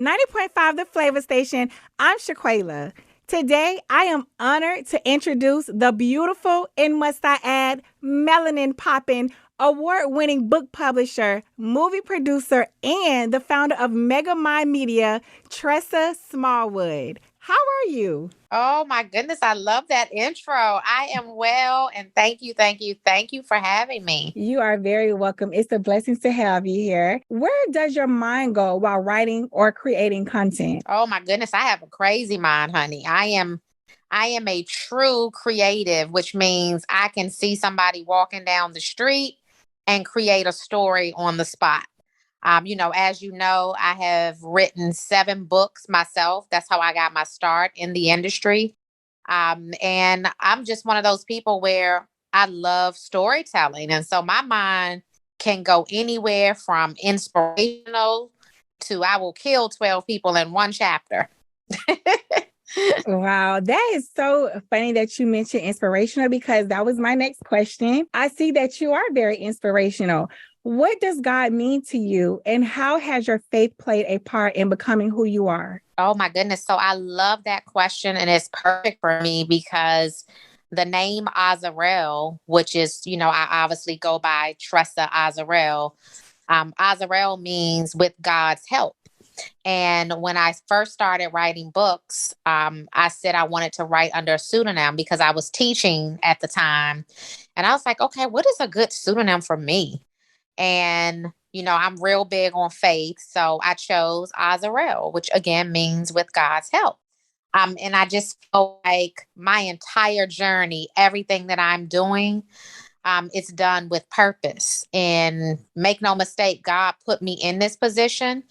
90.5 The Flavor Station. I'm Shaquela. Today, I am honored to introduce the beautiful, and must I add, melanin popping, award-winning book publisher, movie producer, and the founder of Mega Mind Media, Tressa Smallwood. How are you? Oh my goodness, I love that intro. I am well, and thank you for having me. You are very welcome. It's a blessing to have you here. Where does your mind go while writing or creating content? Oh my goodness, I have a crazy mind, honey. I am a true creative, which means I can see somebody walking down the street and create a story on the spot. As you know, I have written 7 books myself. That's how I got my start in the industry. And I'm just one of those people where I love storytelling. And so my mind can go anywhere from inspirational to I will kill 12 people in one chapter. Wow, that is so funny that you mentioned inspirational because that was my next question. I see that you are very inspirational. What does God mean to you, and how has your faith played a part in becoming who you are? Oh my goodness. So I love that question. And it's perfect for me because the name Azarel, which is, I obviously go by Tressa Azarel. Azarel means with God's help. And when I first started writing books, I said I wanted to write under a pseudonym because I was teaching at the time. And I was like, okay, what is a good pseudonym for me? And, I'm real big on faith. So I chose Azarel, which again means with God's help. And I just feel like my entire journey, everything that I'm doing, it's done with purpose. And make no mistake, God put me in this position.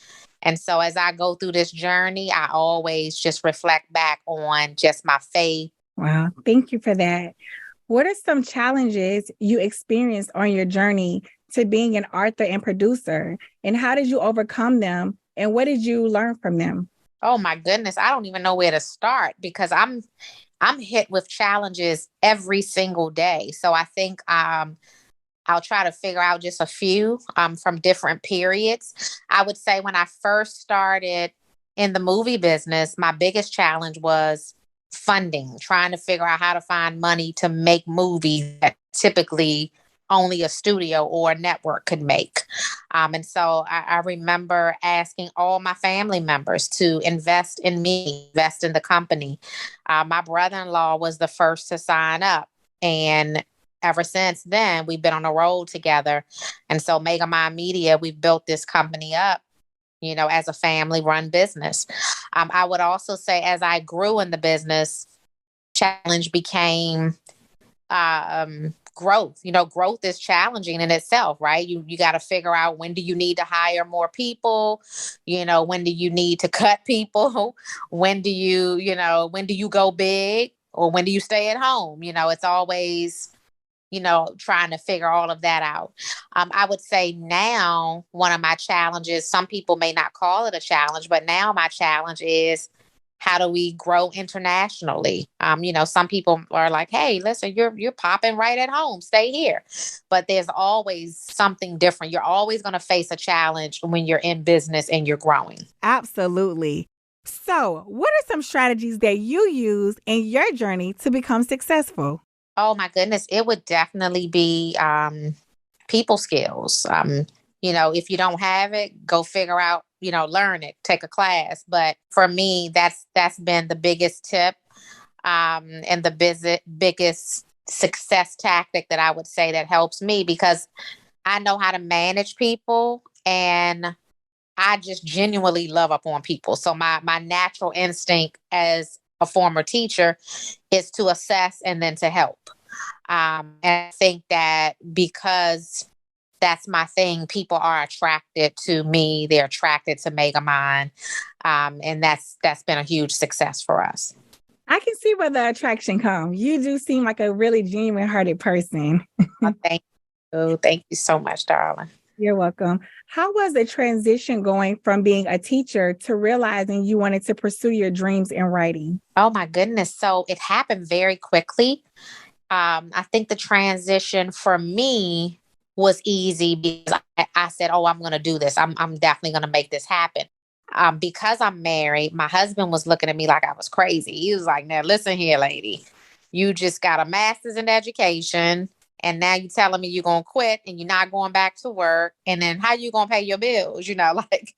And so as I go through this journey, I always just reflect back on just my faith. Wow, thank you for that. What are some challenges you experienced on your journey to being an author and producer? And how did you overcome them? And what did you learn from them? Oh my goodness, I don't even know where to start because I'm hit with challenges every single day. So I think I'll try to figure out just a few from different periods. I would say when I first started in the movie business, my biggest challenge was funding, trying to figure out how to find money to make movies that typically only a studio or a network could make. And so I remember asking all my family members to invest in me, invest in the company. My brother-in-law was the first to sign up. And ever since then, we've been on the road together. And so Mega Mind Media, we've built this company up, as a family run business. I would also say as I grew in the business, challenge became growth. Growth is challenging in itself, right? You got to figure out, when do you need to hire more people? When do you need to cut people? When do you go big, or when do you stay at home? It's always, trying to figure all of that out. I would say now one of my challenges, some people may not call it a challenge, but now my challenge is, how do we grow internationally? Some people are like, hey, listen, you're popping right at home. Stay here. But there's always something different. You're always going to face a challenge when you're in business and you're growing. Absolutely. So, what are some strategies that you use in your journey to become successful? Oh my goodness, it would definitely be people skills. If you don't have it, go figure out, learn it, take a class. But for me, that's been the biggest tip, and the biggest success tactic that I would say that helps me, because I know how to manage people, and I just genuinely love up on people. So my natural instinct as a former teacher is to assess and then to help. And I think that because that's my thing, people are attracted to me. They're attracted to Megamind. And that's been a huge success for us. I can see where the attraction comes. You do seem like a really genuine hearted person. Thank you. Thank you so much, darling. You're welcome. How was the transition going from being a teacher to realizing you wanted to pursue your dreams in writing? Oh my goodness. So it happened very quickly. I think the transition for me was easy because I said, oh, I'm going to do this. I'm definitely going to make this happen. because I'm married, my husband was looking at me like I was crazy. He was like, now listen here, lady, you just got a master's in education. And now you telling me you're going to quit and you're not going back to work. And then how you going to pay your bills? Like,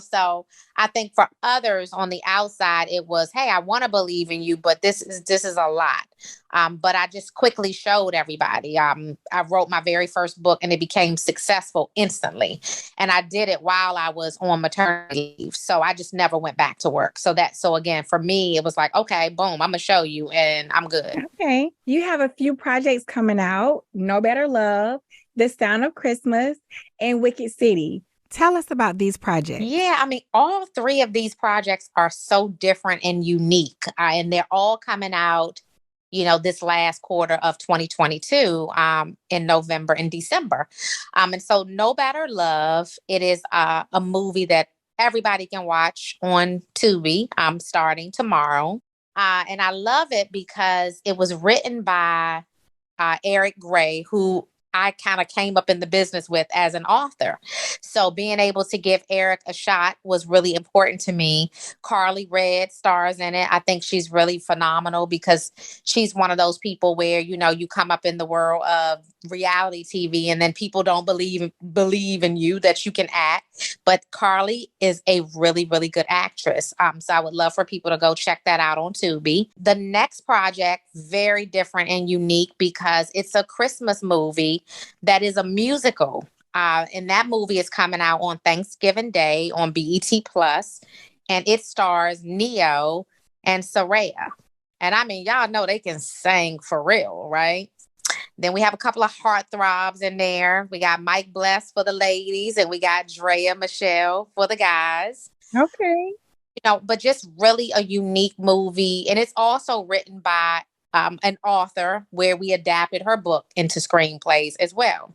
so I think for others on the outside, it was, hey, I want to believe in you, but this is a lot. But I just quickly showed everybody. I wrote my very first book and it became successful instantly. And I did it while I was on maternity leave. So I just never went back to work. So again, for me, it was like, okay, boom, I'm going to show you and I'm good. Okay. You have a few projects coming out: No Better Love, The Sound of Christmas, and Wicked City. Tell us about these projects. Yeah, I mean, all three of these projects are so different and unique, and they're all coming out, this last quarter of 2022, in November and December. And so, No Better Love, it is a movie that everybody can watch on Tubi, starting tomorrow. And I love it because it was written by Eric Gray, who I kind of came up in the business with as an author. So being able to give Eric a shot was really important to me. Carly Red stars in it. I think she's really phenomenal because she's one of those people where, you come up in the world of reality TV and then people don't believe in you that you can act. But Carly is a really, really good actress. So I would love for people to go check that out on Tubi. The next project, very different and unique because it's a Christmas movie that is a musical. And that movie is coming out on Thanksgiving Day on BET Plus, and it stars Neo and Soraya. And I mean, y'all know they can sing for real, right? Then we have a couple of heartthrobs in there. We got Mike Bless for the ladies, and we got Drea Michelle for the guys. Okay. But just really a unique movie. And it's also written by an author where we adapted her book into screenplays as well,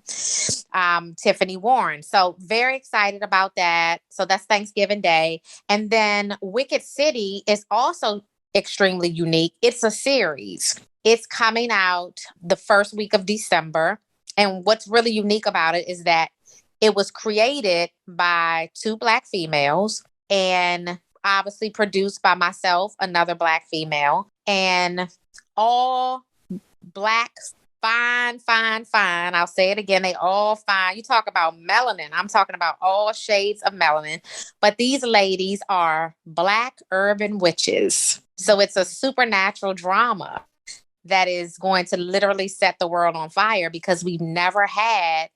Tiffany Warren. So very excited about that. So that's Thanksgiving Day. And then Wicked City is also extremely unique. It's a series. It's coming out the first week of December. And what's really unique about it is that it was created by two Black females and obviously produced by myself, another Black female, and all Black, fine, fine, fine. I'll say it again. They all fine. You talk about melanin. I'm talking about all shades of melanin. But these ladies are Black urban witches. So it's a supernatural drama that is going to literally set the world on fire because we've never had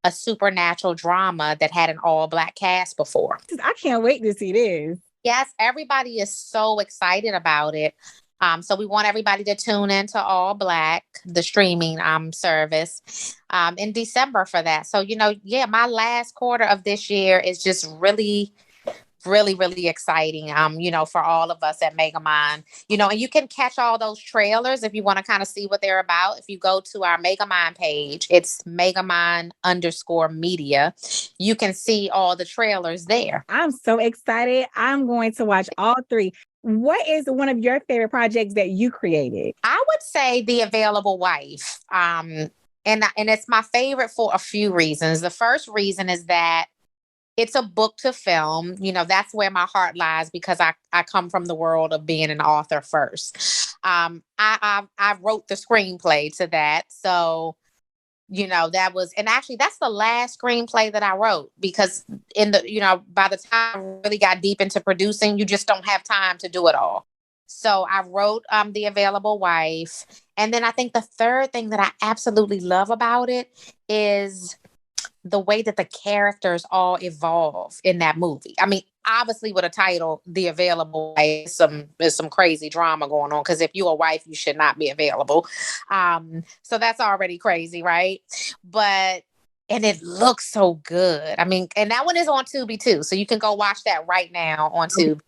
a supernatural drama that had an all Black cast before. I can't wait to see this. Yes, everybody is so excited about it. So we want everybody to tune into All Black, the streaming service, in December for that. So, my last quarter of this year is just really, really, really exciting, for all of us at Megamind, and you can catch all those trailers if you want to kind of see what they're about. If you go to our Megamind page, it's Megamind_media. You can see all the trailers there. I'm so excited. I'm going to watch all three. What is one of your favorite projects that you created? I would say The Available Wife. And it's my favorite for a few reasons. The first reason is that it's a book to film. That's where my heart lies because I come from the world of being an author first. I wrote the screenplay to that. So, that was, and actually that's the last screenplay that I wrote because by the time I really got deep into producing, you just don't have time to do it all. So I wrote The Available Wife. And then I think the third thing that I absolutely love about it is the way that the characters all evolve in that movie. I mean, obviously with a title, The Available Wife, there's some crazy drama going on because if you're a wife, you should not be available. So that's already crazy, right? And it looks so good. I mean, and that one is on Tubi too. So you can go watch that right now on Tubi.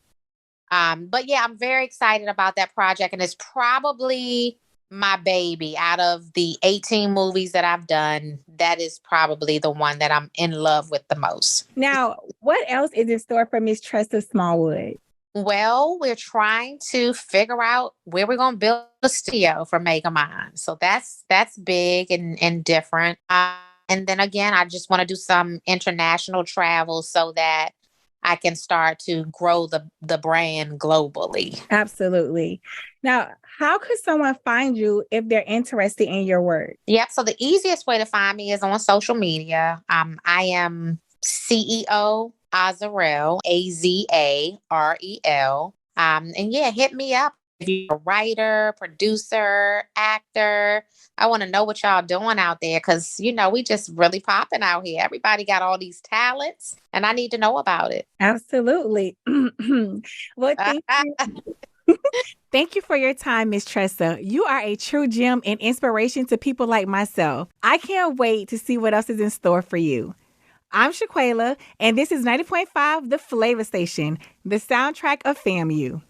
But yeah, I'm very excited about that project. And it's probably my baby. Out of the 18 movies that I've done, that is probably the one that I'm in love with the most. Now, what else is in store for Miss Tressa Smallwood? Well, we're trying to figure out where we're going to build a studio for Megamind. So that's big and different. And then again, I just want to do some international travel so that I can start to grow the brand globally. Absolutely. Now, how could someone find you if they're interested in your work? Yep. So the easiest way to find me is on social media. I am CEO Azarel, Azarel. And yeah, hit me up if you're a writer, producer, actor. I want to know what y'all doing out there because, we just really popping out here. Everybody got all these talents and I need to know about it. Absolutely. Well, thank you. Thank you for your time, Miss Tressa. You are a true gem and inspiration to people like myself. I can't wait to see what else is in store for you. I'm Shaquela, and this is 90.5 The Flavor Station, the soundtrack of FAMU.